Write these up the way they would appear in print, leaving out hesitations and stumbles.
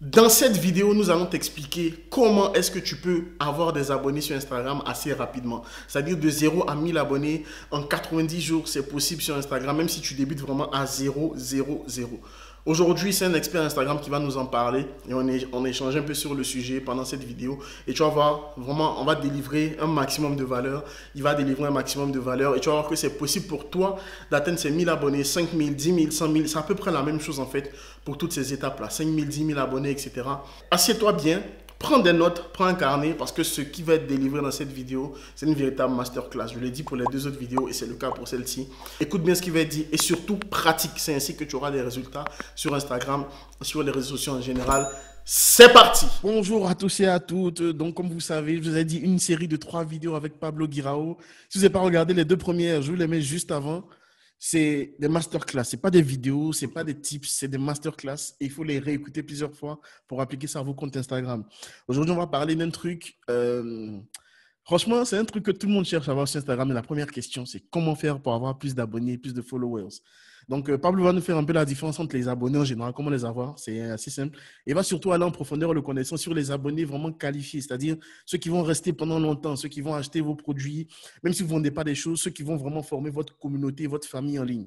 Dans cette vidéo, nous allons t'expliquer comment est-ce que tu peux avoir des abonnés sur Instagram assez rapidement. C'est-à-dire de 0 à 1000 abonnés en 90 jours, c'est possible sur Instagram, même si tu débutes vraiment à 0, 0, 0. Aujourd'hui, c'est un expert Instagram qui va nous en parler et on échange un peu sur le sujet pendant cette vidéo. Et tu vas voir, vraiment, on va délivrer un maximum de valeur. Il va délivrer un maximum de valeur et tu vas voir que c'est possible pour toi d'atteindre ces 1000 abonnés, 5000, 10 000, 100 000. C'est à peu près la même chose en fait pour toutes ces étapes-là. 5000, 10 000 abonnés, etc. Assieds-toi bien. Prends des notes, prends un carnet parce que ce qui va être délivré dans cette vidéo, c'est une véritable masterclass. Je l'ai dit pour les deux autres vidéos et c'est le cas pour celle-ci. Écoute bien ce qui va être dit et surtout pratique. C'est ainsi que tu auras des résultats sur Instagram, sur les réseaux sociaux en général. C'est parti! Bonjour à tous et à toutes. Donc, comme vous savez, je vous ai dit une série de 3 vidéos avec Pablo Guirao. Si vous n'avez pas regardé les 2 premières, je vous les mets juste avant. C'est des masterclass, ce n'est pas des vidéos, ce n'est pas des tips, c'est des masterclass et il faut les réécouter plusieurs fois pour appliquer ça à vos comptes Instagram. Aujourd'hui, on va parler d'un truc, franchement, c'est un truc que tout le monde cherche à avoir sur Instagram. Et la première question, c'est comment faire pour avoir plus d'abonnés, plus de followers. Donc, Pablo va nous faire un peu la différence entre les abonnés en général, comment les avoir, c'est assez simple. Et va surtout aller en profondeur le connaissant sur les abonnés vraiment qualifiés, c'est-à-dire ceux qui vont rester pendant longtemps, ceux qui vont acheter vos produits, même si vous ne vendez pas des choses, ceux qui vont vraiment former votre communauté, votre famille en ligne.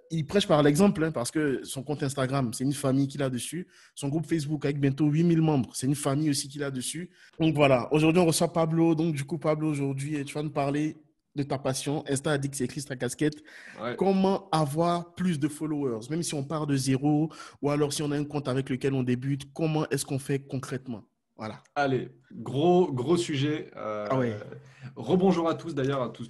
Il prêche par l'exemple, hein, parce que son compte Instagram, c'est une famille qu'il a dessus. Son groupe Facebook avec bientôt 8000 membres, c'est une famille aussi qu'il a dessus. Donc voilà, aujourd'hui on reçoit Pablo. Donc du coup, Pablo, aujourd'hui, tu vas nous parler de ta passion. Insta Addict, c'est écrit sur ta casquette. Ouais. Comment avoir plus de followers, même si on part de zéro, ou alors si on a un compte avec lequel on débute, comment est-ce qu'on fait concrètement? Voilà. Allez, gros sujet. Ah ouais. Rebonjour à tous d'ailleurs, à tous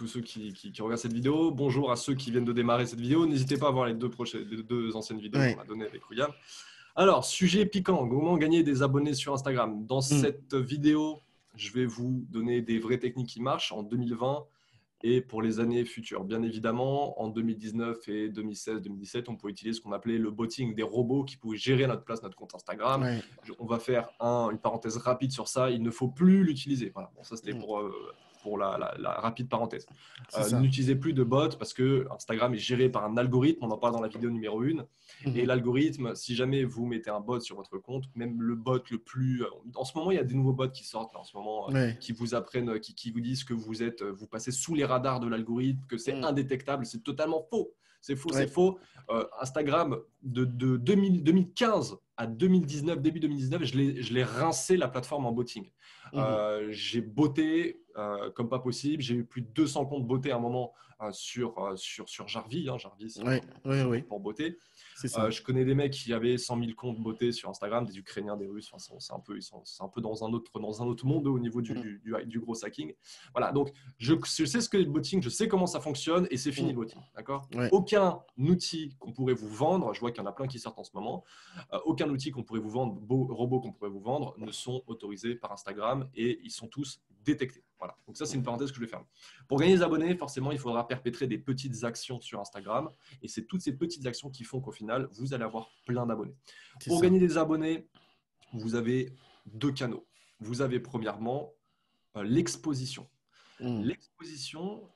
ceux qui regardent cette vidéo. Bonjour à ceux qui viennent de démarrer cette vidéo. N'hésitez pas à voir les deux anciennes vidéos qu'on Ouais. a données avec William. Alors, sujet piquant, comment gagner des abonnés sur Instagram. Dans Mm. cette vidéo, je vais vous donner des vraies techniques qui marchent en 2020 et pour les années futures. Bien évidemment, en 2019 et 2016-2017, on peut utiliser ce qu'on appelait le botting, des robots qui pouvaient gérer à notre place notre compte Instagram. Ouais. On va faire une parenthèse rapide sur ça. Il ne faut plus l'utiliser. Voilà. Bon, ça, c'était Mm. pour la rapide parenthèse. C'est ça. N'utilisez plus de bots parce que Instagram est géré par un algorithme. On en parle dans la vidéo numéro 1. Et Mhm. l'algorithme, si jamais vous mettez un bot sur votre compte, même le bot le plus… En ce moment, il y a des nouveaux bots qui sortent là, en ce moment, Ouais. qui vous apprennent, qui vous disent que vous passez sous les radars de l'algorithme, que c'est Mm. indétectable. C'est totalement faux. C'est faux, c'est Ouais. faux. Instagram, de 2015 à 2019, début 2019, je l'ai rincé la plateforme en botting. Mhm. J'ai botté comme pas possible. J'ai eu plus de 200 comptes bottés à un moment sur Jarvis. Jarvis, Ouais. Ouais. Ouais. pour botter. C'est ça. Je connais des mecs qui avaient 100 000 comptes bottés sur Instagram, des Ukrainiens, des Russes. Enfin, c'est un peu dans un autre monde au niveau Mm. du gros hacking. Voilà, donc je sais ce que est le botting, je sais comment ça fonctionne et c'est fini Mm. le botting. D'accord. Ouais. Aucun outil qu'on pourrait vous vendre, je vois qu'il y en a plein qui sortent en ce moment, aucun outil qu'on pourrait vous vendre, robots qu'on pourrait vous vendre, ne sont autorisés par Instagram et ils sont tous détectés. Voilà, donc ça c'est une parenthèse que je vais fermer. Pour gagner des abonnés, forcément, il faudra perpétrer des petites actions sur Instagram. Et c'est toutes ces petites actions qui font qu'au final, vous allez avoir plein d'abonnés. C'est Pour ça. gagner des abonnés, vous avez 2 canaux. Vous avez premièrement l'exposition. Mm. L'exposition,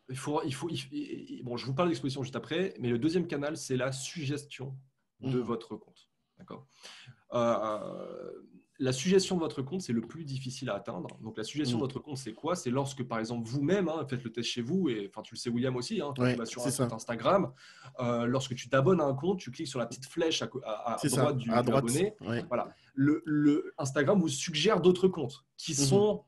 bon, je vous parle d'exposition juste après, mais le deuxième canal, c'est la suggestion de Mhm. votre compte. D'accord. euh, la suggestion de votre compte, c'est le plus difficile à atteindre. Donc, la suggestion de Mm. votre compte, c'est quoi? C'est lorsque, par exemple, vous-même, faites le test chez vous, et enfin, tu le sais, William aussi, quand tu Ouais. vas sur C'est un compte ça. Instagram, lorsque tu t'abonnes à un compte, tu cliques sur la petite flèche à C'est droite ça. À de droite. l'abonné. Ouais. Voilà. Instagram vous suggère d'autres comptes qui Mhm. sont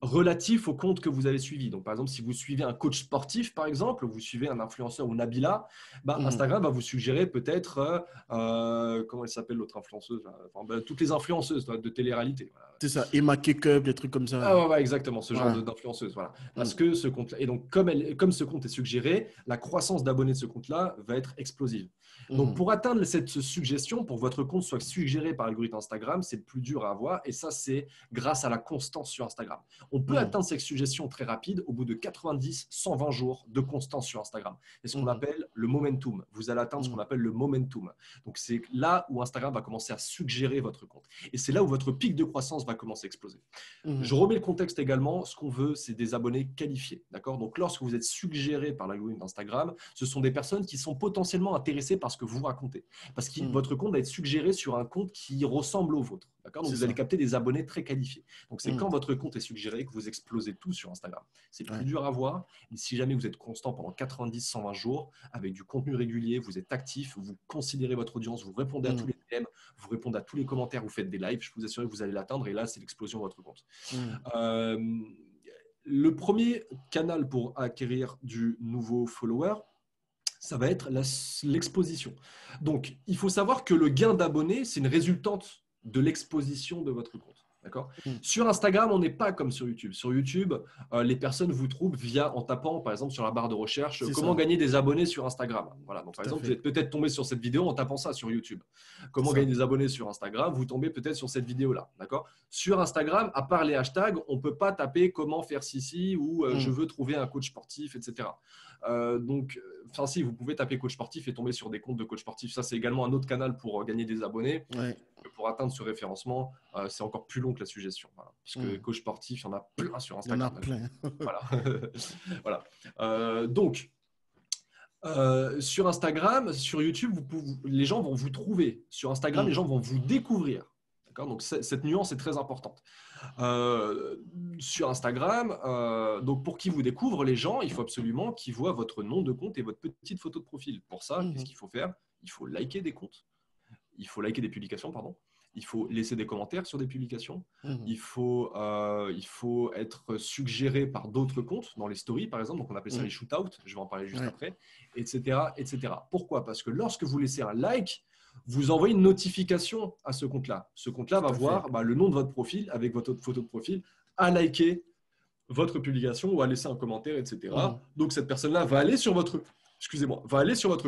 relatif au compte que vous avez suivi. Donc, par exemple, si vous suivez un coach sportif, par exemple, ou vous suivez un influenceur ou Nabila, Mhm. Instagram va vous suggérer peut-être, comment elle s'appelle l'autre influenceuse là, enfin, toutes les influenceuses de télé-réalité. Voilà. C'est ça. Emma K-Cup, des trucs comme ça, Ah là. ouais, ouais, exactement, ce genre Voilà. d'influenceuse. Voilà. Parce Mm. que ce compte et donc comme ce compte est suggéré, la croissance d'abonnés de ce compte-là va être explosive. Donc Mhm. pour atteindre cette suggestion, pour que votre compte soit suggéré par l'algorithme Instagram, c'est le plus dur à avoir et ça, c'est grâce à la constance sur Instagram. On peut atteindre cette suggestion très rapide au bout de 90, 120 jours de constance sur Instagram. C'est ce qu'on appelle le momentum. Vous allez atteindre ce qu'on appelle le momentum. Donc, c'est là où Instagram va commencer à suggérer votre compte. Et c'est là où votre pic de croissance va commencer à exploser. Je remets le contexte également. Ce qu'on veut, c'est des abonnés qualifiés. D'accord ? Donc, lorsque vous êtes suggéré par l'algorithme d'Instagram, ce sont des personnes qui sont potentiellement intéressées par ce que vous racontez. Parce que votre compte va être suggéré sur un compte qui ressemble au vôtre. D'accord ? Donc, vous allez capter des abonnés très qualifiés. Donc, c'est quand votre compte est suggéré que vous explosez tout sur Instagram. C'est plus dur à voir. Mais si jamais vous êtes constant pendant 90, 120 jours, avec du contenu régulier, vous êtes actif, vous considérez votre audience, vous répondez à tous les DM, vous répondez à tous les commentaires, vous faites des lives, je peux vous assurer que vous allez l'atteindre. Et là, c'est l'explosion de votre compte. Le premier canal pour acquérir du nouveau follower, ça va être l'exposition. Donc, il faut savoir que le gain d'abonnés, c'est une résultante de l'exposition de votre compte. D'accord ? Sur Instagram, on n'est pas comme sur YouTube. Sur YouTube, les personnes vous trouvent en tapant, par exemple, sur la barre de recherche, comment gagner des abonnés sur Instagram. Voilà. Donc, par exemple, vous êtes peut-être tombé sur cette vidéo en tapant ça sur YouTube. Comment gagner des abonnés sur Instagram, vous tombez peut-être sur cette vidéo-là. D'accord ? Sur Instagram, à part les hashtags, on ne peut pas taper comment faire ceci ou je veux trouver un coach sportif, etc. Donc, si vous pouvez taper coach sportif et tomber sur des comptes de coach sportif, ça c'est également un autre canal pour gagner des abonnés. Pour atteindre ce référencement, c'est encore plus long que la suggestion. Voilà. Puisque coach sportif, il y en a plein sur Instagram. Il y en a plein. Voilà. Voilà. Donc, sur Instagram, sur YouTube, les gens vont vous trouver. Sur Instagram, les gens vont vous découvrir. Donc, cette nuance est très importante. Sur Instagram, donc pour qu'ils vous découvrent, les gens, il faut absolument qu'ils voient votre nom de compte et votre petite photo de profil. Pour ça, qu'est-ce qu'il faut faire ? Il faut liker des comptes. Il faut liker des publications, pardon. Il faut laisser des commentaires sur des publications. Il faut être suggéré par d'autres comptes dans les stories, par exemple. Donc, on appelle ça les shootouts. Je vais en parler juste après, etc., etc. Pourquoi ? Parce que lorsque vous laissez un like, vous envoyez une notification à ce compte-là. Ce compte-là va voir le nom de votre profil avec votre photo de profil, à liker votre publication ou à laisser un commentaire, etc. Donc, cette personne-là va aller sur votre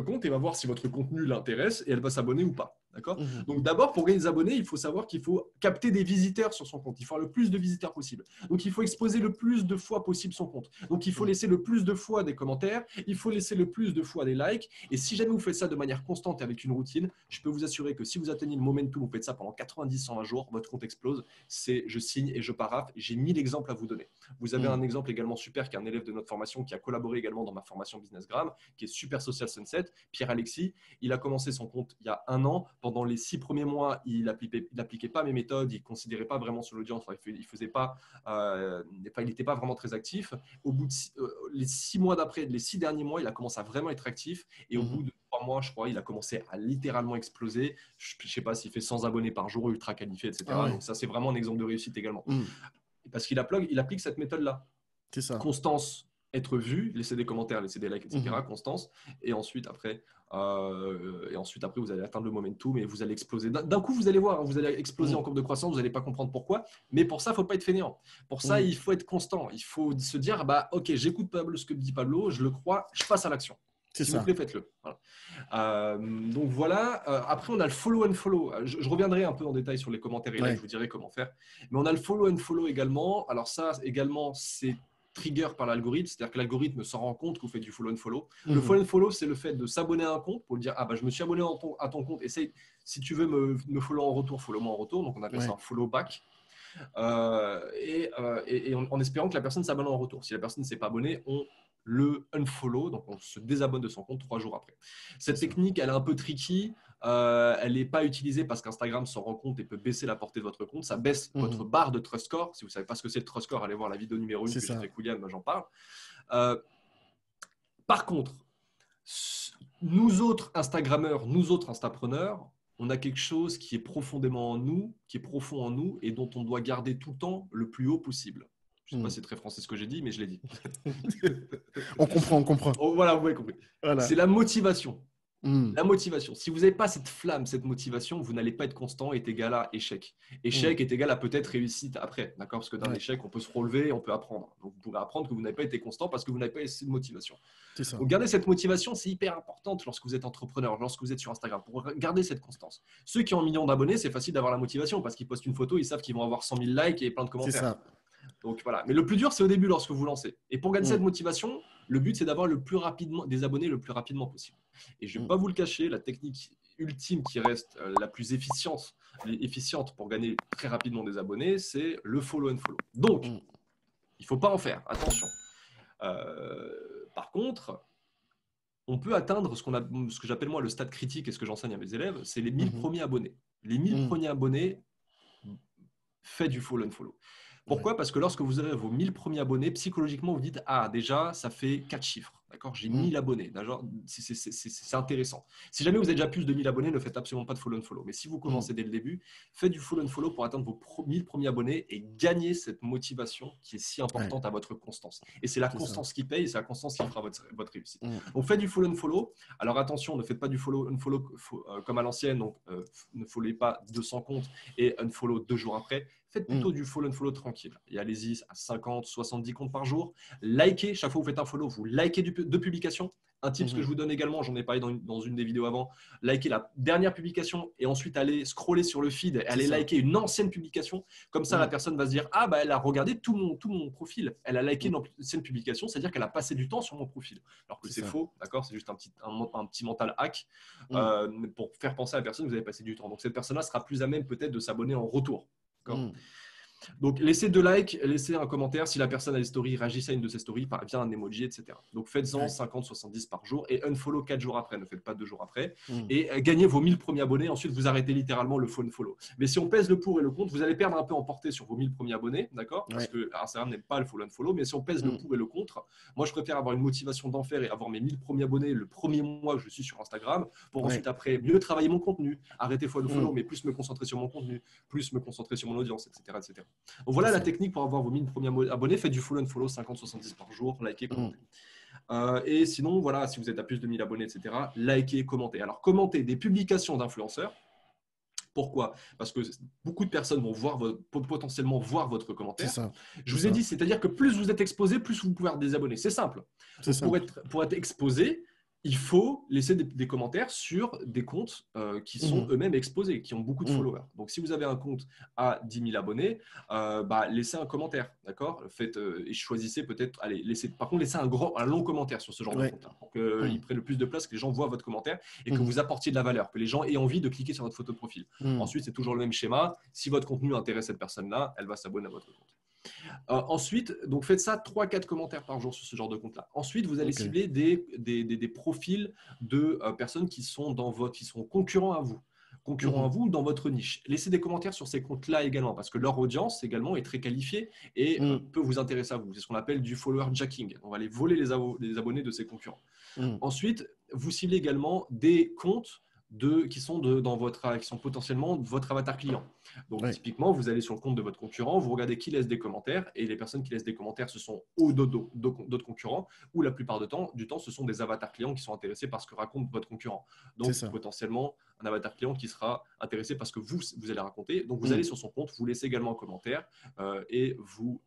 compte et va voir si votre contenu l'intéresse et elle va s'abonner ou pas. D'accord ? Donc, d'abord, pour gagner des abonnés, il faut savoir qu'il faut capter des visiteurs sur son compte. Il faut avoir le plus de visiteurs possible. Donc, il faut exposer le plus de fois possible son compte. Donc, il faut laisser le plus de fois des commentaires. Il faut laisser le plus de fois des likes. Et si jamais vous faites ça de manière constante et avec une routine, je peux vous assurer que si vous atteignez le momentum, vous faites ça pendant 90-120 jours, votre compte explose. Je signe et je paraphe. J'ai 1000 exemples à vous donner. Vous avez un exemple également super qui est un élève de notre formation qui a collaboré également dans ma formation Businessgram, qui est Super Social Sunset, Pierre-Alexis. Il a commencé son compte il y a 1 an. Pendant les 6 premiers mois, il n'appliquait pas mes méthodes, il ne considérait pas vraiment sur l'audience, il n'était pas vraiment très actif. Au bout de les 6 mois d'après, les 6 derniers mois, il a commencé à vraiment être actif. Et au bout de 3 mois, je crois, il a commencé à littéralement exploser. Je ne sais pas s'il fait 100 abonnés par jour, ultra qualifié, etc. Donc ça, c'est vraiment un exemple de réussite également. Parce qu'il applique cette méthode-là. C'est ça. Constance, être vu, laisser des commentaires, laisser des likes, etc. Constance. Et ensuite, après, vous allez atteindre le momentum et vous allez exploser. D'un coup, vous allez voir, vous allez exploser en courbe de croissance, vous n'allez pas comprendre pourquoi. Mais pour ça, il ne faut pas être fainéant. Pour ça, il faut être constant. Il faut se dire, ok, j'écoute Pablo, ce que dit Pablo, je le crois, je passe à l'action. S'il vous plaît, faites-le. Voilà. Donc voilà. Après, on a le follow and follow. Je reviendrai un peu en détail sur les commentaires et là, je vous dirai comment faire. Mais on a le follow and follow également. Alors ça, également, c'est trigger par l'algorithme, c'est-à-dire que l'algorithme s'en rend compte que vous faites du follow and follow. Le follow and follow, c'est le fait de s'abonner à un compte pour dire je me suis abonné à ton compte, essaye, si tu veux me follow en retour, follow-moi en retour. Donc on appelle ça un follow back. Et en espérant que la personne s'abonne en retour. Si la personne ne s'est pas abonnée, on le unfollow, donc on se désabonne de son compte 3 jours après. Cette technique, elle est un peu tricky. Elle n'est pas utilisée parce qu'Instagram s'en rend compte et peut baisser la portée de votre compte. Ça baisse votre barre de Trust Score. Si vous ne savez pas ce que c'est le Trust Score, allez voir la vidéo numéro 1 que j'ai fait avec William, j'en parle. Par contre, nous autres Instagrammeurs, nous autres Instapreneurs, on a quelque chose qui est profondément en nous, qui est profond en nous et dont on doit garder tout le temps le plus haut possible. Je ne sais pas si c'est très français ce que j'ai dit, mais je l'ai dit. On comprend. Oh, voilà, vous avez compris. Voilà. C'est la motivation. La motivation. Si vous n'avez pas cette flamme, cette motivation, vous n'allez pas être constant, est égal à échec. Échec est égal à peut-être réussite après, d'accord ? Parce que d'un échec, on peut se relever et on peut apprendre. Donc, vous pouvez apprendre que vous n'avez pas été constant parce que vous n'avez pas assez de motivation. C'est ça. Donc, garder cette motivation, c'est hyper importante lorsque vous êtes entrepreneur, lorsque vous êtes sur Instagram, pour garder cette constance. Ceux qui ont 1 million d'abonnés, c'est facile d'avoir la motivation parce qu'ils postent une photo, ils savent qu'ils vont avoir 100 000 likes et plein de commentaires. C'est ça. Donc voilà. Mais le plus dur, c'est au début lorsque vous lancez. Et pour gagner cette motivation, le but, c'est d'avoir le plus rapidement des abonnés le plus rapidement possible. Et je ne vais pas vous le cacher, la technique ultime qui reste la plus efficiente pour gagner très rapidement des abonnés, c'est le follow and follow. Donc, il ne faut pas en faire, attention. Par contre, on peut atteindre ce que j'appelle moi le stade critique et ce que j'enseigne à mes élèves, c'est les 1000 premiers abonnés. Les 1000 premiers abonnés, faites du follow and follow. Pourquoi ? Parce que lorsque vous aurez vos 1000 premiers abonnés, psychologiquement, vous dites « Ah, déjà, ça fait 4 chiffres. D'accord, j'ai 1000 abonnés. C'est intéressant. » Si jamais vous avez déjà plus de 1000 abonnés, ne faites absolument pas de follow and follow. Mais si vous commencez dès le début, faites du follow and follow pour atteindre vos 1000 premiers abonnés et gagner cette motivation qui est si importante à votre constance. Et c'est la constance qui paye, c'est la constance qui fera votre réussite. Donc, faites du follow and follow. Alors, attention, ne faites pas du follow and follow comme à l'ancienne. Donc, ne followez pas 200 comptes et unfollow 2 jours après. Faites plutôt du follow and follow tranquille. Et allez-y à 50, 70 comptes par jour. Likez, chaque fois que vous faites un follow, vous likez de publications. Un tip que je vous donne également, j'en ai parlé dans une des vidéos avant, likez la dernière publication et ensuite allez scroller sur le feed et allez liker une ancienne publication. Comme ça, la personne va se dire « Ah, bah, elle a regardé tout mon profil. Elle a liké une ancienne publication, c'est-à-dire qu'elle a passé du temps sur mon profil. » Alors que c'est faux, d'accord ? C'est juste un petit mental hack pour faire penser à la personne que vous avez passé du temps. Donc, cette personne-là sera plus à même peut-être de s'abonner en retour. Donc, laissez 2 likes, laissez un commentaire. Si la personne a des stories, réagissez à une de ses stories, via un emoji, etc. Donc, faites-en 50, 70 par jour et unfollow 4 jours après. Ne faites pas 2 jours après. Et gagnez vos 1000 premiers abonnés. Ensuite, vous arrêtez littéralement le follow. Mais si on pèse le pour et le contre, vous allez perdre un peu en portée sur vos 1000 premiers abonnés, d'accord ? Parce que Instagram n'aime pas le follow and follow. Mais si on pèse le pour et le contre, moi, je préfère avoir une motivation d'enfer et avoir mes 1000 premiers abonnés le premier mois que je suis sur Instagram pour ensuite, après, mieux travailler mon contenu, arrêter follow, mais plus me concentrer sur mon contenu, plus me concentrer sur mon audience, etc. etc. Donc, voilà la technique pour avoir vos 1000 premiers abonnés. Faites du follow and follow 50-70 par jour, likez, commentez. Et sinon, voilà, si vous êtes à plus de 1000 abonnés, etc., likez, commentez. Alors, commentez des publications d'influenceurs. Pourquoi ? Parce que beaucoup de personnes vont potentiellement voir votre commentaire. Je vous ai dit, c'est-à-dire que plus vous êtes exposé, plus vous pouvez avoir des abonnés. C'est simple. Pour être exposé, il faut laisser des commentaires sur des comptes qui sont eux-mêmes exposés, qui ont beaucoup de followers. Donc, si vous avez un compte à 10 000 abonnés, laissez un commentaire, d'accord ? Et choisissez peut-être, par contre, laissez un long commentaire sur ce genre de compte, pour qu'il prenne le plus de place, que les gens voient votre commentaire et que vous apportiez de la valeur, que les gens aient envie de cliquer sur votre photo de profil. Ensuite, c'est toujours le même schéma. Si votre contenu intéresse cette personne-là, elle va s'abonner à votre compte. Ensuite, donc faites ça 3-4 commentaires par jour sur ce genre de compte-là. Ensuite, vous allez cibler des profils de personnes qui sont concurrents à vous. Concurrents à vous dans votre niche. Laissez des commentaires sur ces comptes-là également, parce que leur audience également est très qualifiée et peut vous intéresser à vous. C'est ce qu'on appelle du follower jacking. On va aller voler les abonnés de ses concurrents. Ensuite, vous ciblez également des comptes qui sont potentiellement votre avatar client. Donc, typiquement, vous allez sur le compte de votre concurrent, vous regardez qui laisse des commentaires, et les personnes qui laissent des commentaires, ce sont d'autres concurrents, ou la plupart du temps, ce sont des avatars clients qui sont intéressés par ce que raconte votre concurrent. Donc, potentiellement, un avatar client qui sera intéressé par ce que vous allez raconter. Donc, vous allez sur son compte, vous laissez également un commentaire et vous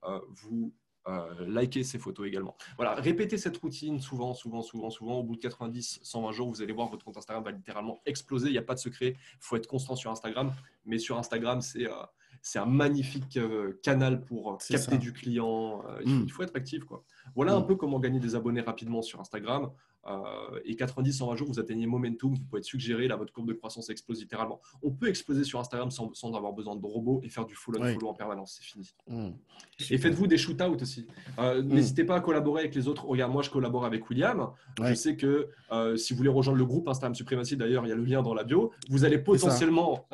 likez ces photos également. Voilà, répétez cette routine souvent. Au bout de 90, 120 jours, vous allez voir votre compte Instagram va littéralement exploser. Il n'y a pas de secret. Il faut être constant sur Instagram. Mais sur Instagram, c'est un magnifique canal pour capter du client. Il faut être actif, quoi. Voilà un peu comment gagner des abonnés rapidement sur Instagram. Et 90-120 jours, vous atteignez momentum, vous pouvez être suggéré, là, votre courbe de croissance explose littéralement. On peut exploser sur Instagram sans avoir besoin de robots et faire du follow en permanence, c'est fini. Et faites-vous des shoot-outs aussi. N'hésitez pas à collaborer avec les autres. Regarde, moi, je collabore avec William. Je sais que si vous voulez rejoindre le groupe Instagram Supremacy, d'ailleurs, il y a le lien dans la bio. Vous allez potentiellement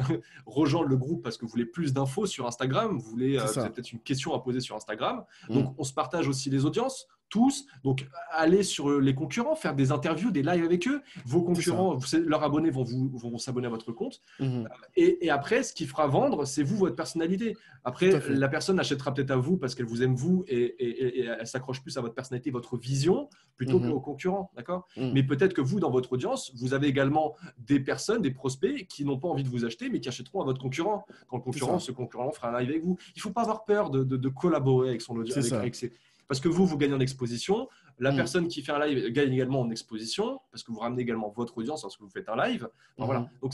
rejoindre le groupe parce que vous voulez plus d'infos sur Instagram. Vous avez peut-être une question à poser sur Instagram. Donc, on se partage aussi les audiences. Tous, donc allez sur les concurrents, faire des interviews, des lives avec eux. Vos concurrents, leurs abonnés vont s'abonner à votre compte. Et après, ce qui fera vendre, c'est votre personnalité. Après, la personne achètera peut-être à vous parce qu'elle vous aime vous et elle s'accroche plus à votre personnalité, votre vision, plutôt qu'aux concurrents. D'accord ? Mais peut-être que vous, dans votre audience, vous avez également des personnes, des prospects qui n'ont pas envie de vous acheter, mais qui achèteront à votre concurrent. Quand ce concurrent fera un live avec vous. Il ne faut pas avoir peur de collaborer avec son audience. Parce que vous gagnez en exposition. La personne qui fait un live gagne également en exposition parce que vous ramenez également votre audience lorsque vous faites un live. Voilà. Donc,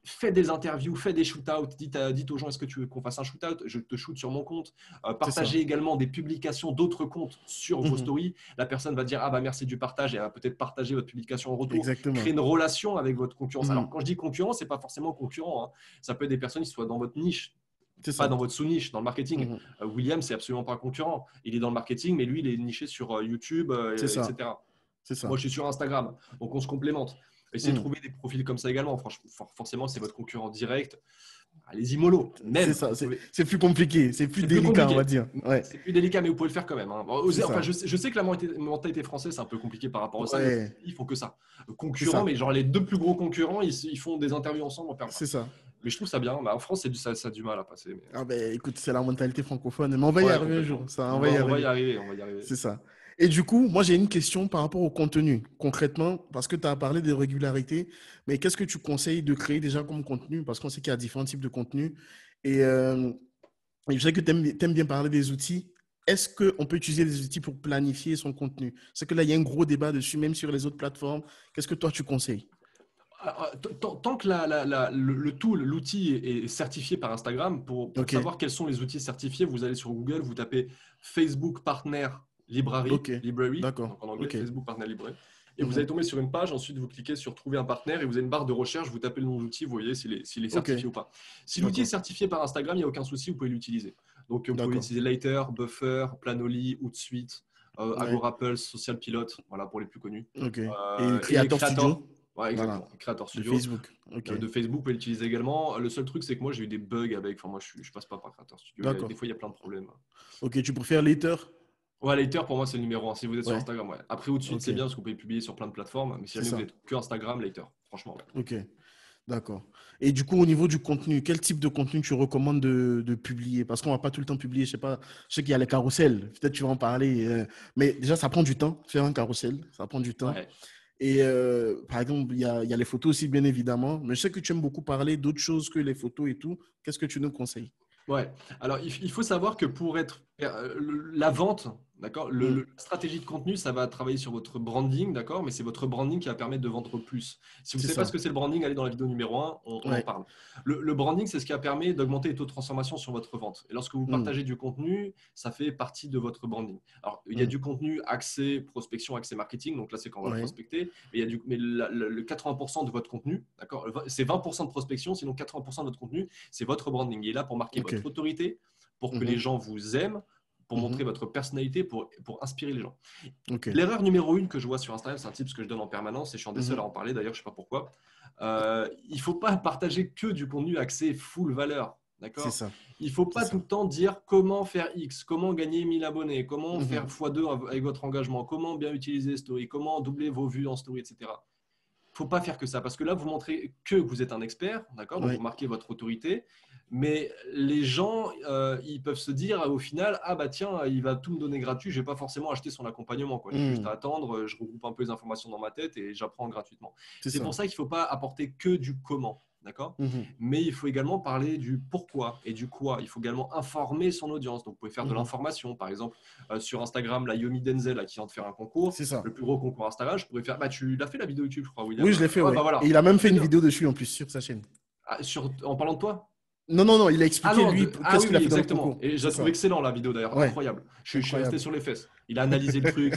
fais des interviews, fais des shootouts, dites aux gens est-ce que tu veux qu'on fasse un shootout, je te shoot sur mon compte. Partagez également des publications d'autres comptes sur vos stories. La personne va dire ah bah merci du partage et elle va peut-être partager votre publication en retour. Exactement. Créer une relation avec votre concurrence. Alors quand je dis concurrent, c'est pas forcément concurrent, hein. Ça peut être des personnes qui soient dans votre niche. Pas dans votre sous-niche, dans le marketing. William, c'est absolument pas un concurrent. Il est dans le marketing, mais lui, il est niché sur YouTube, etc. Moi, je suis sur Instagram. Donc, on se complémente. Essayez de trouver des profils comme ça également. Franchement, forcément, c'est votre concurrent direct. Allez-y, mollo. C'est ça. C'est plus compliqué. C'est plus délicat, on va dire. Ouais. C'est plus délicat, mais vous pouvez le faire quand même, hein. Enfin, je sais que la mentalité française, c'est un peu compliqué par rapport à ça. Mais ils font que ça. Concurrents, mais genre les deux plus gros concurrents, ils font des interviews ensemble. C'est ça. Mais je trouve ça bien. En France, ça a du mal à passer. Mais... Ah ben, écoute, c'est la mentalité francophone. Mais on va y arriver un jour. On va y arriver. C'est ça. Et du coup, moi, j'ai une question par rapport au contenu. Concrètement, parce que tu as parlé de régularité, mais qu'est-ce que tu conseilles de créer déjà comme contenu? Parce qu'on sait qu'il y a différents types de contenus. Et je sais que tu aimes bien parler des outils. Est-ce qu'on peut utiliser des outils pour planifier son contenu? C'est que là, il y a un gros débat dessus, même sur les autres plateformes. Qu'est-ce que toi, tu conseilles? Tant que l'outil est certifié par Instagram, pour savoir quels sont les outils certifiés, vous allez sur Google, vous tapez Facebook Partner Library, donc en anglais, Facebook Partner Library, et vous allez tomber sur une page. Ensuite, vous cliquez sur Trouver un partenaire et vous avez une barre de recherche, vous tapez le nom de l'outil, vous voyez s'il est certifié ou pas. Si l'outil est certifié par Instagram, il n'y a aucun souci, vous pouvez l'utiliser. Donc, vous pouvez utiliser Lighter, Buffer, Planoly, Hootsuite, Agorapulse, Social Pilot, voilà pour les plus connus. Et Creator Studio. Ouais, exactement. Creator Studio. De Facebook. De Facebook, vous pouvez l'utiliser également. Le seul truc, c'est que moi, j'ai eu des bugs avec. Enfin, moi, je passe pas par Creator Studio. Des fois, il y a plein de problèmes. Ok, tu préfères Lighter? Ouais, Lighter, pour moi, c'est le numéro 1. Si vous êtes sur Instagram, ouais. Après, au-dessus, c'est bien parce que vous pouvez publier sur plein de plateformes. Mais si jamais vous êtes que Instagram, Lighter, franchement. Ouais. Ok, d'accord. Et du coup, au niveau du contenu, quel type de contenu tu recommandes de publier? Parce qu'on ne va pas tout le temps publier. Je sais qu'il y a les carousels. Peut-être tu vas en parler. Mais déjà, ça prend du temps. Faire un carrousel, ça prend du temps. Ouais. Et par exemple, il y a les photos aussi, bien évidemment. Mais je sais que tu aimes beaucoup parler d'autres choses que les photos et tout. Qu'est-ce que tu nous conseilles? Ouais. Alors, il faut savoir que pour être la vente, d'accord, la stratégie de contenu, ça va travailler sur votre branding, d'accord, mais c'est votre branding qui va permettre de vendre plus. Si vous ne savez pas ce que c'est le branding, allez dans la vidéo numéro 1, on en parle. Le branding, c'est ce qui a permis d'augmenter les taux de transformation sur votre vente. Et lorsque vous partagez du contenu, ça fait partie de votre branding. Alors, il y a du contenu axé prospection, axé marketing, donc là, c'est quand on va prospecter. Mais le 80% de votre contenu, d'accord, c'est 20% de prospection, sinon 80% de votre contenu, c'est votre branding. Il est là pour marquer votre autorité, pour que les gens vous aiment, pour montrer votre personnalité, pour inspirer les gens. L'erreur numéro 1 que je vois sur Instagram, c'est un tip que je donne en permanence et je suis un des seuls à en parler, d'ailleurs, je ne sais pas pourquoi. Il ne faut pas partager que du contenu axé full valeur. D'accord. Il ne faut pas tout le temps dire comment faire X, comment gagner 1000 abonnés, comment faire x2 avec votre engagement, comment bien utiliser Story, comment doubler vos vues en Story, etc. Il ne faut pas faire que ça parce que là, vous montrez que vous êtes un expert, d'accord, donc vous marquez votre autorité. Mais les gens, ils peuvent se dire au final, ah bah tiens, il va tout me donner gratuit, je ne vais pas forcément acheter son accompagnement, quoi. J'ai juste à attendre, je regroupe un peu les informations dans ma tête et j'apprends gratuitement. C'est pour ça qu'il ne faut pas apporter que du comment, d'accord. Mais il faut également parler du pourquoi et du quoi. Il faut également informer son audience. Donc, vous pouvez faire de l'information. Par exemple, sur Instagram, la Yomi Denzel là, qui vient de faire un concours, le plus gros concours Instagram, je pourrais faire. Bah, tu l'as fait la vidéo YouTube, je crois, William. Oui, je l'ai fait. Bah, voilà. Et il a même fait une vidéo dessus en plus sur sa chaîne. En parlant de toi? Non, il a expliqué qu'est-ce qu'il a fait exactement. dans le concours. Et je la trouve excellent la vidéo d'ailleurs, incroyable. Je suis resté sur les fesses. Il a analysé le truc.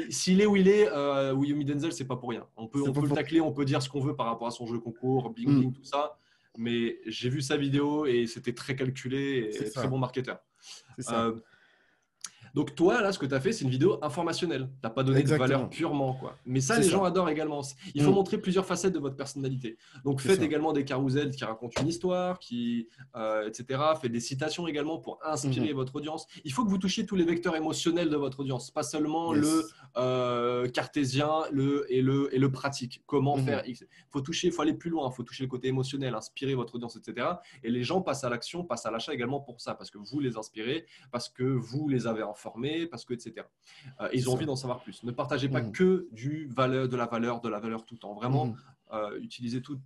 S'il est où il est, Yomi Denzel, c'est pas pour rien. On peut le tacler, on peut dire ce qu'on veut par rapport à son jeu concours, bling, tout ça. Mais j'ai vu sa vidéo et c'était très calculé et très bon marketeur. Donc toi, là, ce que tu as fait, c'est une vidéo informationnelle. Tu n'as pas donné de valeur purement, quoi. Mais ça, les gens adorent également. Il faut montrer plusieurs facettes de votre personnalité. Donc faites également des carousels qui racontent une histoire, etc. Faites des citations également pour inspirer votre audience. Il faut que vous touchiez tous les vecteurs émotionnels de votre audience, pas seulement le cartésien et le pratique. Comment faire X. Il faut aller plus loin. Il faut toucher le côté émotionnel, inspirer votre audience, etc. Et les gens passent à l'action, passent à l'achat également pour ça, parce que vous les inspirez, parce que vous les avez formés, parce que, etc. Ils ont envie d'en savoir plus. Ne partagez pas que de la valeur tout le temps. Vraiment, utilisez toute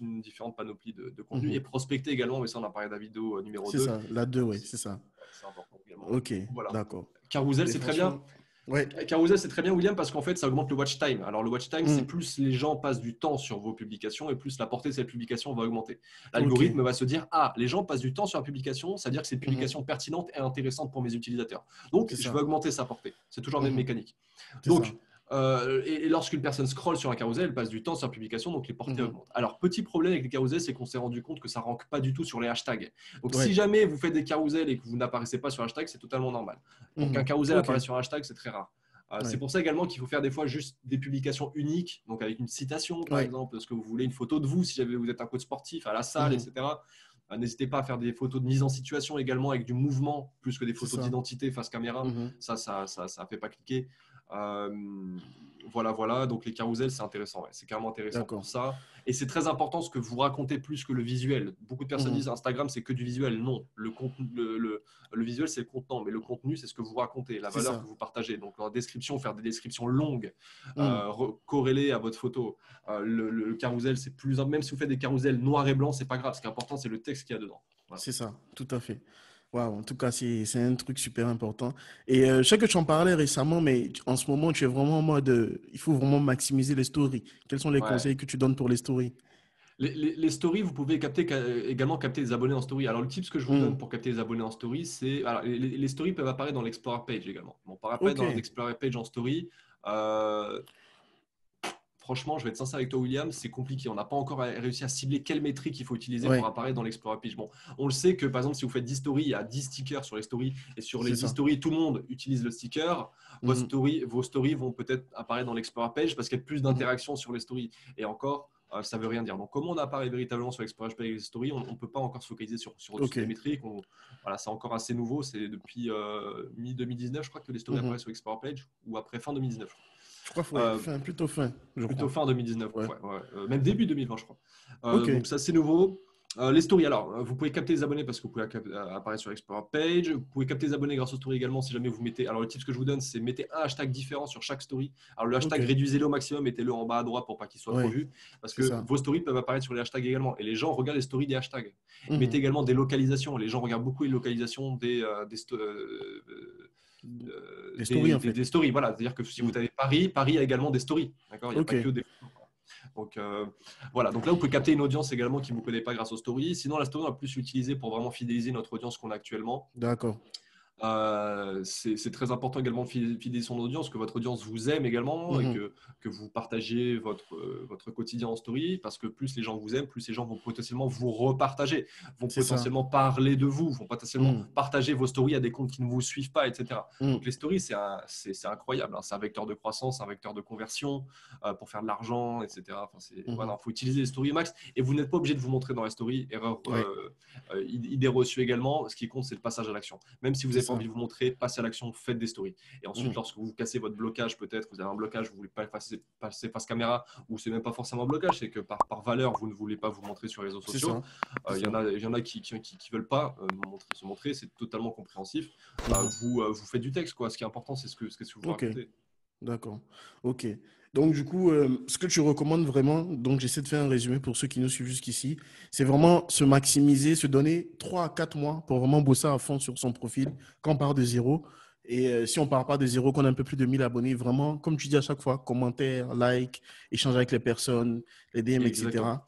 une différente panoplie de contenu et prospectez également, mais ça, on a parlé de la vidéo numéro 2. C'est ça, la 2, oui, c'est ça. C'est important également. Ok, voilà. d'accord. Carousel, c'est très bien. Ouais. Carousel, c'est très bien, William, parce qu'en fait, ça augmente le watch time. Alors, le watch time, c'est Mhm. plus les gens passent du temps sur vos publications et plus la portée de cette publication va augmenter. Ok. L'algorithme va se dire, ah, les gens passent du temps sur la publication, c'est-à-dire que c'est une Mhm. publication pertinente et intéressante pour mes utilisateurs. Donc, C'est je ça. vais augmenter sa portée. C'est toujours la même Mhm. mécanique. C'est ça. Donc, et lorsqu'une personne scrolle sur un carousel, elle passe du temps sur la publication, donc les portées Mhm. augmentent. Alors, petit problème avec les carousels, c'est qu'on s'est rendu compte que ça ne rank pas du tout sur les hashtags. Donc, si Ouais. jamais vous faites des carousels et que vous n'apparaissez pas sur hashtag, c'est totalement normal. Donc, un Mhm. carousel Ok. apparaît sur un hashtag, c'est très rare. C'est Ouais. pour ça également qu'il faut faire des fois juste des publications uniques, donc avec une citation par Ouais. exemple, parce que vous voulez une photo de vous si jamais vous êtes un coach sportif à la salle, Mhm. etc. N'hésitez pas à faire des photos de mise en situation également avec du mouvement plus que des C'est photos ça. d'identité face caméra. Mhm. Ça fait pas cliquer. Euh, voilà. Donc les carousels, c'est intéressant. Ouais. C'est carrément intéressant pour D'accord. ça. Et c'est très important ce que vous racontez plus que le visuel. Beaucoup de personnes Mhm. disent Instagram, c'est que du visuel. Non, le contenu, le visuel, c'est le contenant, mais le contenu, c'est ce que vous racontez, la C'est valeur ça. que vous partagez. Donc, en description, faire des descriptions longues, Mhm. corrélées à votre photo. Le carrousel, c'est plus. Même si vous faites des carousels noir et blanc, c'est pas grave. Ce qui est important, c'est le texte qu'il y a dedans. Voilà. C'est ça, tout à fait. Waouh, en tout cas, c'est un truc super important. Et je sais que tu en parlais récemment, mais en ce moment, tu es vraiment en mode, il faut vraiment maximiser les stories. Quels sont les Ouais. conseils que tu donnes pour les stories? Les stories, vous pouvez également capter des abonnés en story. Alors, le tips que je vous donne Mhm. pour capter des abonnés en story, c'est. Alors, les stories peuvent apparaître dans l'Explorer page également. Bon, par apparaître Ok, dans l'Explorer page en story. euh, Franchement, je vais être sincère avec toi, William, c'est compliqué. On n'a pas encore réussi à cibler quelle métrique il faut utiliser pour ouais, apparaître dans l'Explorer Page. Bon, on le sait que, par exemple, si vous faites 10 stories, il y a 10 stickers sur les stories. Et sur les c'est 10 ça. stories, tout le monde utilise le sticker. Mhm. Vos stories vont peut-être apparaître dans l'Explorer Page parce qu'il y a plus Mhm. d'interactions sur les stories. Et encore, ça ne veut rien dire. Donc, comment on apparaît véritablement sur l'Explorer Page et les stories, on ne peut pas encore se focaliser sur Ok. des métriques. Voilà, c'est encore assez nouveau. C'est depuis mi-2019, je crois, que les stories Mhm. apparaissent sur l'Explorer Page ou après fin 2019. Je crois, ouais, Euh, plutôt fin, je Plutôt crois. fin 2019, Ouais. ouais. Même début 2020, je crois. Ok. Donc ça, c'est nouveau. Les stories, alors, vous pouvez capter les abonnés parce que vous pouvez apparaître sur Explorer Page. Vous pouvez capter les abonnés grâce aux stories également si jamais vous mettez. Alors, le tips que je vous donne, c'est mettez un hashtag différent sur chaque story. Alors, le Ok. hashtag réduisez-le au maximum, mettez-le en bas à droite pour pas qu'il soit trop Ouais, vu parce c'est que ça. vos stories peuvent apparaître sur les hashtags également. Et les gens regardent les stories des hashtags. Mettez Mhm. également des localisations. Les gens regardent beaucoup les localisations Des stories, en fait. des stories. Voilà, c'est-à-dire que si vous Mhm. avez Paris, Paris a également des stories. D'accord, il n'y a Ok. pas que des. Donc voilà, donc là vous pouvez capter une audience également qui ne vous connaît pas grâce aux stories. Sinon, la story on va plus l'utiliser pour vraiment fidéliser notre audience qu'on a actuellement. D'accord. C'est très important également de fidéliser son audience, que votre audience vous aime également et Mhm. que vous partagiez votre quotidien en story, parce que plus les gens vous aiment, plus les gens vont potentiellement vous repartager, vont C'est ça. potentiellement parler de vous, vont potentiellement Mhm. partager vos stories à des comptes qui ne vous suivent pas, etc. Donc Mhm. les stories, c'est incroyable, hein. C'est un vecteur de croissance, un vecteur de conversion pour faire de l'argent, etc. Enfin, Mhm. voilà, faut utiliser les stories au max et vous n'êtes pas obligé de vous montrer dans les stories. Erreur, Ouais, idée reçue également. Ce qui compte, c'est le passage à l'action. Même si vous c'est n'avez pas ça. envie de vous montrer, passez à l'action, faites des stories. Et ensuite, Mhm. lorsque vous cassez votre blocage, peut-être, vous avez un blocage, vous ne voulez pas passer face caméra, ou c'est même pas forcément un blocage, c'est que par valeur, vous ne voulez pas vous montrer sur les réseaux C'est sociaux. ça. C'est Il ça. y en a qui veulent pas se montrer, c'est totalement compréhensif. Mhm. Vous faites du texte, quoi. Ce qui est important, c'est ce que vous Ok. racontez. D'accord. Ok. Donc, du coup, ce que tu recommandes vraiment, donc j'essaie de faire un résumé pour ceux qui nous suivent jusqu'ici, c'est vraiment se maximiser, se donner 3 à 4 mois pour vraiment bosser à fond sur son profil quand on part de zéro. Et si on part pas de zéro, qu'on a un peu plus de 1000 abonnés, vraiment, comme tu dis à chaque fois, commentaires, like, échanger avec les personnes, les DM, Exactement. etc.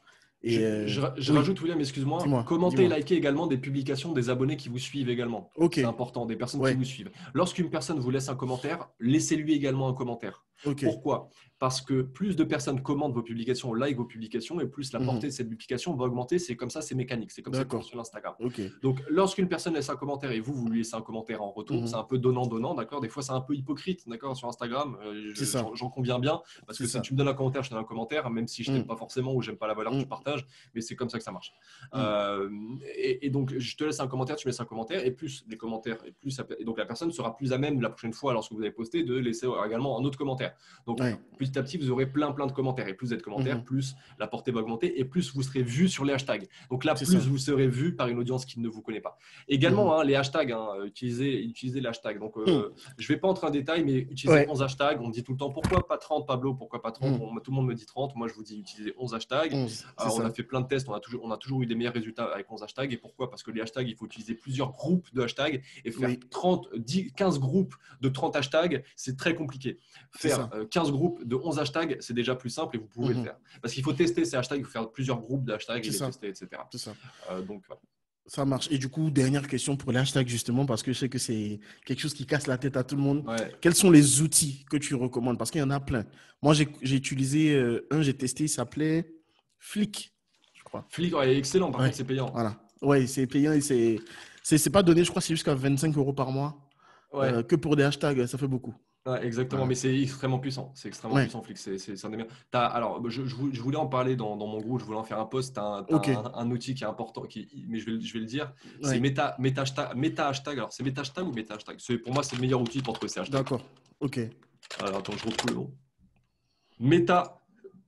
Et Je oui, rajoute, William, excuse-moi, dis-moi, commentez et dis-moi. likez également des publications des abonnés qui vous suivent également. Ok, C'est important, des personnes qui ouais, vous suivent. Lorsqu'une personne vous laisse un commentaire, laissez-lui également un commentaire. ok. Pourquoi? Parce que plus de personnes commentent vos publications, like vos publications, et plus la portée Mhm. de cette publication va augmenter. C'est comme ça, c'est mécanique. C'est comme ça que D'accord. fonctionne Instagram. Ok. Donc, lorsqu'une personne laisse un commentaire et vous lui laissez un commentaire en retour, c'est Mhm. un peu donnant-donnant, d'accord? Des fois, c'est un peu hypocrite, d'accord, sur Instagram. C'est ça. J'en conviens bien, parce C'est que si ça. tu me donnes un commentaire, je te donne un commentaire, même si je t'aime Mhm. pas forcément ou j'aime pas la valeur que tu Mhm. partages, mais c'est comme ça que ça marche. Mhm. Et donc, je te laisse un commentaire, tu me laisses un commentaire, et plus les commentaires, et donc la personne sera plus à même la prochaine fois, lorsque vous avez posté, de laisser également un autre commentaire. commentaires. Donc, Ouais. petit à petit, vous aurez plein de commentaires. Et plus vous êtes de commentaires, plus la portée va augmenter et plus vous serez vu sur les hashtags. Donc là, C'est plus ça. vous serez vu par une audience qui ne vous connaît pas. Mhm. Également, les hashtags, utilisez les hashtags. Donc, Mhm. je ne vais pas entrer en détail, mais utilisez Ouais. 11 hashtags. On me dit tout le temps, pourquoi pas 30, Pablo? Pourquoi pas 30? Mhm. Tout le monde me dit 30. Moi, je vous dis, utilisez 11 hashtags. 11, c'est On a ça. fait plein de tests. On a toujours eu des meilleurs résultats avec 11 hashtags. Et pourquoi? Parce que les hashtags, il faut utiliser plusieurs groupes de hashtags et faire Oui, 15 groupes de 30 hashtags, c'est très compliqué. c'est Faire ça. 15 groupes de 11 hashtags, c'est déjà plus simple et vous pouvez le Mhm. faire. Parce qu'il faut tester ces hashtags, il faut faire plusieurs groupes de hashtags et C'est les ça. tester, etc. C'est ça. Donc, voilà. Ça marche. Et du coup, dernière question pour les hashtags, justement, parce que je sais que c'est quelque chose qui casse la tête à tout le monde. Ouais. Quels sont les outils que tu recommandes? Parce qu'il y en a plein. Moi, j'ai utilisé j'ai testé, il s'appelait Flick, je crois. Flick, ouais, excellent. Par Ouais, contre, c'est payant. voilà. Ouais, c'est payant et c'est pas donné, je crois, c'est jusqu'à 25 € par mois. Ouais. Que pour des hashtags, ça fait beaucoup. Ouais, exactement, Voilà. mais c'est extrêmement puissant. C'est extrêmement Ouais, puissant, Flick. C'est un des meilleurs. Alors, je voulais en parler dans mon groupe. Je voulais en faire un post. T'as ok. un outil qui est important, mais je vais le dire. C'est Ouais, Meta Hashtag. Alors, c'est Meta Hashtag ou Meta Hashtag? Pour moi, c'est le meilleur outil pour trouver ces hashtags. d'accord. Ok, Alors, attends, je retrouve le nom.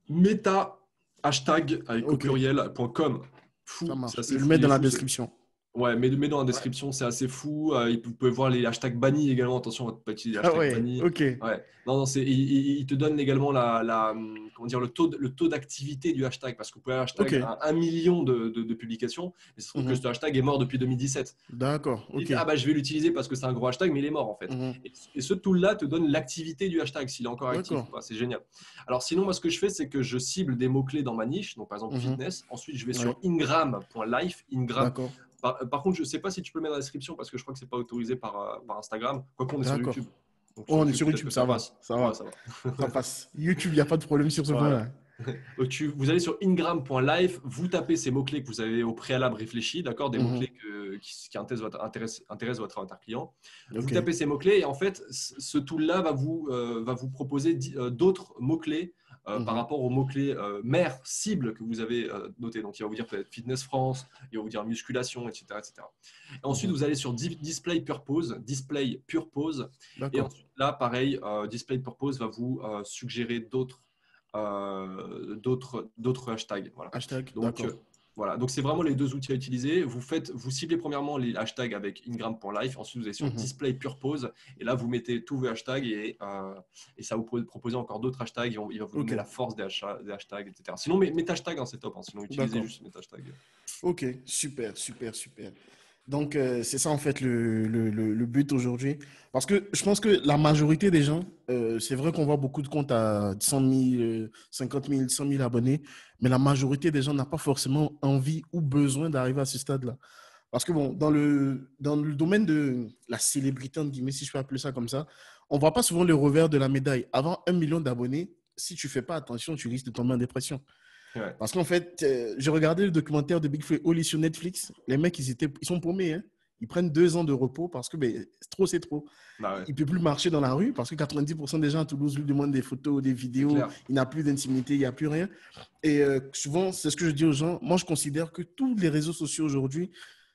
Meta Hashtag avec au ok. pluriel.com. Ça Fou, c'est marche. Je assez vais le fou. mettre Il est dans la fou. description. Ouais, mais dans la description, c'est assez fou. Vous pouvez voir les hashtags bannis également. Attention, pas utiliser les Ah hashtags ouais, bannis. ok. Ouais. Non, il te donne également comment dire, le taux d'activité du hashtag. Parce que vous pouvez avoir un Ok. hashtag à 1 million de publications, mais il se trouve que Mhm. ce hashtag est mort depuis 2017. D'accord, Tu ok. dis, ah bah je vais l'utiliser parce que c'est un gros hashtag, mais il est mort en fait. Mhm. Et ce tool-là te donne l'activité du hashtag, s'il est encore actif D'accord. ou pas. C'est génial. Alors sinon, moi, ce que je fais, c'est que je cible des mots-clés dans ma niche, donc par exemple Mhm. fitness. Ensuite, je vais Ouais, sur ingram.life. Ingram. d'accord. Par contre, je ne sais pas si tu peux le mettre dans la description parce que je crois que ce n'est pas autorisé par Instagram. Quoique on est sur D'accord. YouTube. Donc Oh, sur on est YouTube, sur peut-être YouTube, que ça ça va. passe. Ça Ouais, va. ça va. Ça passe. YouTube, il n'y a pas de problème sur ce Voilà. point-là. Donc, vous allez sur ingram.life, vous tapez ces mots-clés que vous avez au préalable réfléchi, d'accord, des Mhm. mots-clés qui intéressent votre avatar client. Vous Ok. tapez ces mots-clés et en fait, ce tool-là va vous proposer d'autres mots-clés par Mhm. rapport aux mots-clés mères cibles que vous avez notés. Donc, il va vous dire peut-être fitness France, il va vous dire musculation, etc. etc. Et ensuite, Mhm. vous allez sur display purpose, et D'accord. ensuite, là, pareil, display purpose va vous suggérer d'autres hashtags. Voilà. Hashtag, Donc, d'accord. voilà. Donc, c'est vraiment les deux outils à utiliser. Vous ciblez premièrement les hashtags avec ingram.life. Ensuite, vous allez sur Mhm. display purpose. Et là, vous mettez tous vos hashtags et ça vous proposer encore d'autres hashtags. Il va vous donner Ok. la force des hashtags, etc. Sinon, mes hashtags, hein, c'est top. Hein. Sinon, utilisez D'accord. juste mes hashtags. Ok. Super, super, super. Donc, c'est ça en fait le but aujourd'hui. Parce que je pense que la majorité des gens, c'est vrai qu'on voit beaucoup de comptes à 100 000, 50 000, 100 000 abonnés, mais la majorité des gens n'a pas forcément envie ou besoin d'arriver à ce stade-là. Parce que bon, dans le domaine de la célébrité, entre guillemets, si je peux appeler ça comme ça, on ne voit pas souvent le revers de la médaille. Avant 1 million d'abonnés, si tu ne fais pas attention, tu risques de tomber en dépression. Ouais. Parce qu'en fait, j'ai regardé le documentaire de Big Flo et Oli sur Netflix. Les mecs, ils sont paumés. Hein. Ils prennent 2 ans de repos parce que c'est trop. Bah ouais, Il ne peut plus marcher dans la rue parce que 90% des gens à Toulouse lui demandent des photos, des c'est vidéos. clair. Il n'a plus d'intimité, il n'y a plus rien. Et souvent, c'est ce que je dis aux gens. Moi, je considère que tous les réseaux sociaux aujourd'hui,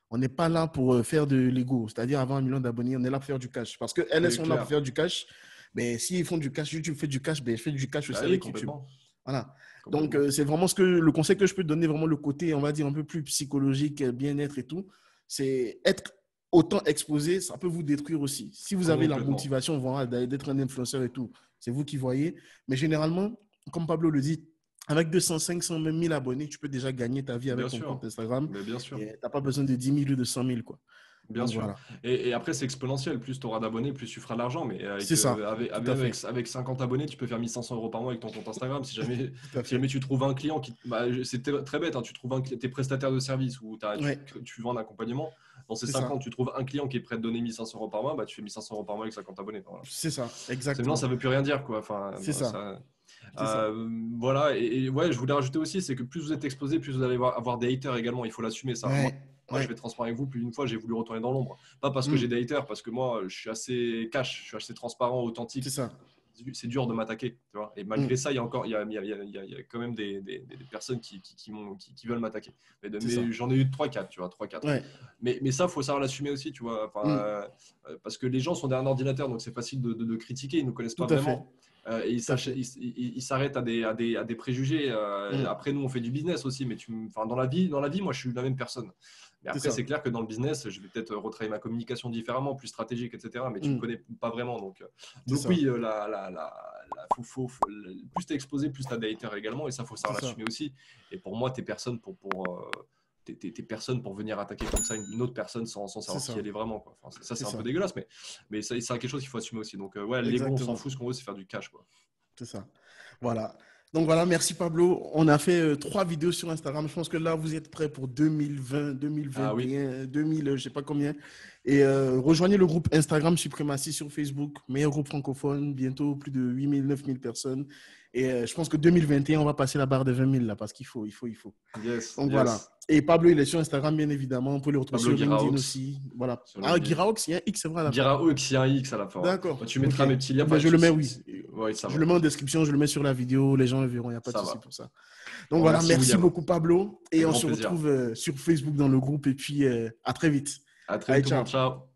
on n'est pas là pour faire de l'ego. C'est-à-dire, avoir 1 million d'abonnés, on est là pour faire du cash. Parce qu'elles, elles C'est sont là pour clair. faire du cash. Mais s'ils font du cash, YouTube fait du cash, je fais du cash Bah aussi oui, avec YouTube. complètement. Voilà. Donc, Complètement. c'est vraiment le conseil que je peux te donner, vraiment le côté, on va dire, un peu plus psychologique, bien-être et tout. C'est être autant exposé, ça peut vous détruire aussi. Si vous avez la Complètement. motivation voilà, d'être un influenceur et tout, c'est vous qui voyez. Mais généralement, comme Pablo le dit, avec 200, 500, même 1000 abonnés, tu peux déjà gagner ta vie avec Bien ton sûr. compte Instagram. Mais bien sûr. Et tu n'as pas besoin de 10 000 ou de 100 000, quoi. Bien Donc, sûr. voilà. Et après, c'est exponentiel. Plus tu auras d'abonnés, plus tu feras de l'argent. Mais C'est ça. Tout à fait. avec 50 abonnés, tu peux faire 1500 € par mois avec ton compte Instagram. Tout à Si jamais fait. tu trouves un client qui. Bah, c'est très bête. Hein, tu trouves tes prestataires de service ou Ouais, tu vends un accompagnement. Dans ces c'est ça. 50, tu trouves un client qui est prêt à te donner 1500 € par mois. Bah, tu fais 1500 € par mois avec 50 abonnés. Voilà. C'est ça. Maintenant, ça Exactement. ne veut plus rien dire. Quoi. Enfin, C'est ça. ça, C'est ça. voilà. Et ouais, je voulais rajouter aussi, c'est que plus vous êtes exposé, plus vous allez avoir des haters également. Il faut l'assumer ça. Ouais. Moi, je Ouais. vais être transparent avec vous. Plus d'une fois, j'ai voulu retourner dans l'ombre. Pas parce que j'ai Hmm. des haters, parce que moi, je suis assez cash, je suis assez transparent, C'est authentique. ça. C'est dur de m'attaquer. Tu vois. Et Hmm. malgré ça, il y a encore, il y a quand même des personnes qui veulent m'attaquer. C'est ça. Mais j'en ai eu 3-4, tu vois, 3-4. Ouais. Mais ça, il faut savoir l'assumer aussi, tu vois. Enfin, Hmm. parce que les gens sont derrière un ordinateur, donc c'est facile de critiquer, ils ne nous connaissent Tout pas à fait. vraiment. Et il s'arrête à des préjugés. Après, nous, on fait du business aussi, mais dans la vie, moi, je suis la même personne. Mais après, c'est clair que dans le business, je vais peut-être retravailler ma communication différemment, plus stratégique, etc. Mais tu ne me connais pas vraiment. Donc oui, plus tu es exposé, plus tu as des haters également. Et ça, il faut savoir l'assumer aussi. Et pour moi, tu es personne t'es personne pour venir attaquer comme ça une autre personne sans savoir qui elle est vraiment, quoi. Enfin, ça, c'est un peu dégueulasse, mais c'est quelque chose qu'il faut assumer aussi. Donc, l'ego, on s'en fout. Ce qu'on veut, c'est faire du cash, quoi. C'est ça. Voilà. Donc voilà, merci Pablo. On a fait 3 vidéos sur Instagram. Je pense que là, vous êtes prêts pour 2020, 2021, 2000, je ne sais pas combien. Et rejoignez le groupe Instagram Suprématie sur Facebook, meilleur groupe francophone, bientôt plus de 8000, 9000 personnes. Et je pense que 2021, on va passer la barre de 20 000 là, parce qu'il faut. Yes, donc voilà. Et Pablo, il est sur Instagram, bien évidemment. On peut le retrouver sur LinkedIn aussi. Voilà. Guiraox, il y a un X, c'est vrai à la fin. Guiraox, il y a un X à la fin. D'accord. Tu mettras mes petits liens. Je le mets, oui. Je le mets en description, je le mets sur la vidéo. Les gens le verront, il n'y a pas de souci pour ça. Donc voilà, merci beaucoup Pablo. Et on se retrouve sur Facebook dans le groupe. Et puis à très vite. À très vite. Ciao.